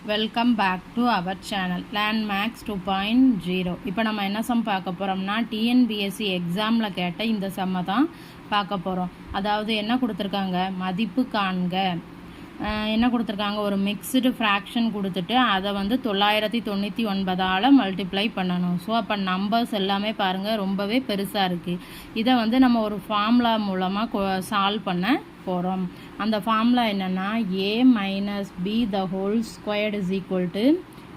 Welcome back to our channel learn max 2.0. இப்போ நம்ம என்ன சம் பார்க்க போகிறோம்னா டிஎன்பிஎஸ்சி எக்ஸாமில் கேட்ட இந்த சம்மை தான் பார்க்க போகிறோம். அதாவது என்ன கொடுத்துருக்காங்க, மதிப்பு காண்க. என்ன கொடுத்துருக்காங்க, ஒரு மிக்ஸ்டு ஃப்ராக்ஷன் கொடுத்துட்டு அதை வந்து 999ஆல் மல்டிப்ளை பண்ணணும். ஸோ அப்போ நம்பர்ஸ் எல்லாமே பாருங்கள் ரொம்பவே பெருசாக இருக்குது. இதை வந்து நம்ம ஒரு ஃபார்முலா மூலமாக சால்வ் பண்ண போகிறோம். அந்த ஃபார்முலா என்னென்னா a minus B the whole squared is equal to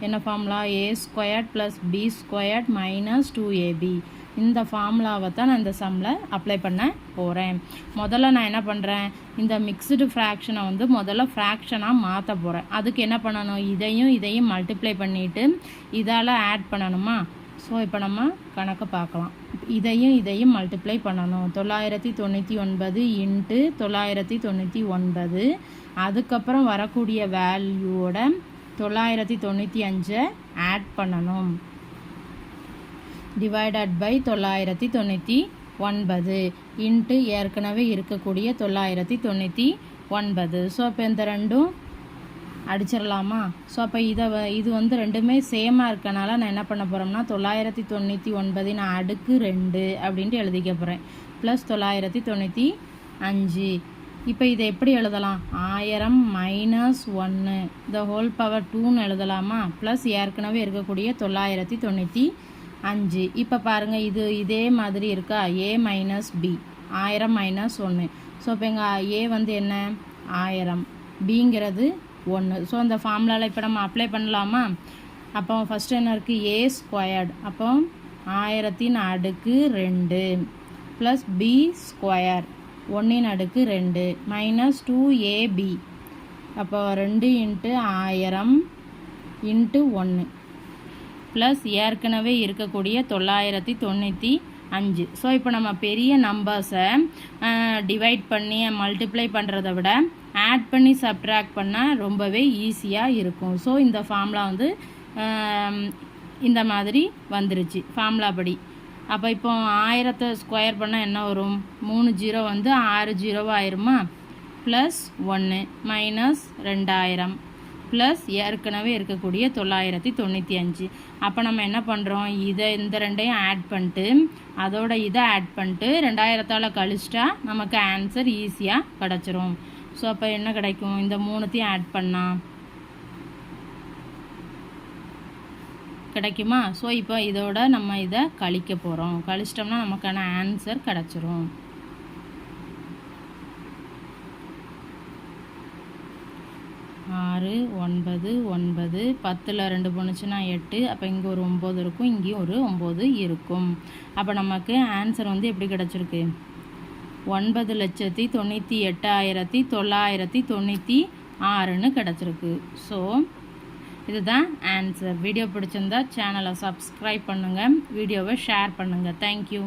என்ன formula, a squared plus B squared minus 2ab. இந்த ஃபார்முலாவை தான் நான் இந்த சம்மில் அப்ளை பண்ண போகிறேன். முதல்ல நான் என்ன பண்ணுறேன், இந்த மிக்ஸ்டு ஃப்ராக்ஷனை வந்து முதல்ல ஃப்ராக்ஷனாக மாற்ற போகிறேன். அதுக்கு என்ன பண்ணணும், இதையும் மல்டிப்ளை பண்ணிவிட்டு இதால் ஆட் பண்ணணுமா. ஸோ இப்போ நம்ம கணக்கை பார்க்கலாம். இதையும் மல்டிப்ளை பண்ணணும். 999 இன்ட்டு 999, அதுக்கப்புறம் வரக்கூடிய வேல்யூவோட 995 ஆட் பண்ணணும். டிவைடட் பை 999 இன்ட்டு ஏற்கனவே இருக்கக்கூடிய 999. ஸோ இப்போ இந்த ரெண்டும் அடிச்சிடலாமா. ஸோ அப்போ இது வந்து ரெண்டுமே சேமாக இருக்கனால நான் என்ன பண்ண போகிறோம்னா 999 அடுக்கு 2 அப்படின்ட்டு எழுதிக்க போகிறேன். ப்ளஸ் 995. இப்போ இதை எப்படி எழுதலாம், 1000 மைனஸ் 1 த ஹோல் பவர் 2ன்னு எழுதலாமா. ப்ளஸ் ஏற்கனவே இருக்கக்கூடிய 995. இப்போ பாருங்கள் இதே மாதிரி இருக்கா, a minus B 1000 minus 1. So இப்போ எங்கள் a வந்து என்ன 1000, பிங்கிறது 1. ஸோ அந்த ஃபார்முலாவில் இப்போ நம்ம அப்ளை பண்ணலாமா. அப்போ ஃபஸ்ட்டு என்ன இருக்குது, a ஸ்கொயர்டு, அப்போ 1000 அடுக்கு 2 ப்ளஸ் பி ஸ்கொயர் 1 அடுக்கு 2 மைனஸ் 2ab. அப்போ 2 இன்ட்டு 1000 இன்ட்டு 1 ப்ளஸ் ஏற்கனவே இருக்கக்கூடிய 995. ஸோ இப்போ நம்ம பெரிய நம்பர்ஸை டிவைட் பண்ணி மல்டிப்ளை பண்ணுறதை விட ஆட் பண்ணி சப்ட்ராக்ட் பண்ணால் ரொம்பவே ஈஸியாக இருக்கும். ஸோ இந்த ஃபார்முலா வந்து இந்த மாதிரி வந்துருச்சு ஃபார்முலா படி. அப்போ இப்போ 1000 ஸ்கொயர் பண்ணால் என்ன வரும், 3 0 வந்து 6 0 ஆயிருமா. ப்ளஸ் 1 மைனஸ் 2000 ப்ளஸ் ஏற்கனவே இருக்கக்கூடிய 995. அப்போ நம்ம என்ன பண்ணுறோம், இந்த ரெண்டையும் ஆட் பண்ணிட்டு அதோட இதை ஆட் பண்ணிட்டு 2000ஆல் கழிச்சிட்டா நமக்கு ஆன்சர் ஈஸியாக கிடச்சிரும். ஸோ அப்போ என்ன கிடைக்கும், இந்த 3த்தையும் ஆட் பண்ணால் கிடைக்குமா. ஸோ இப்போ இதோட நம்ம இதை கழிக்க போகிறோம். கழிச்சிட்டோம்னா நமக்கான ஆன்சர் கிடச்சிரும். 6 9 9 10ல் 2 போணுச்சுன்னா 8. அப்போ இங்கே ஒரு 9 இருக்கும், இங்கேயும் ஒரு 9 இருக்கும். அப்போ நமக்கு ஆன்சர் வந்து எப்படி கிடச்சிருக்கு, 9,98,996ன்னு கிடச்சிருக்கு. ஸோ இதுதான் ஆன்சர். வீடியோ பிடிச்சிருந்தா சேனலை சப்ஸ்கிரைப் பண்ணுங்கள், வீடியோவை ஷேர் பண்ணுங்கள். தேங்க்யூ.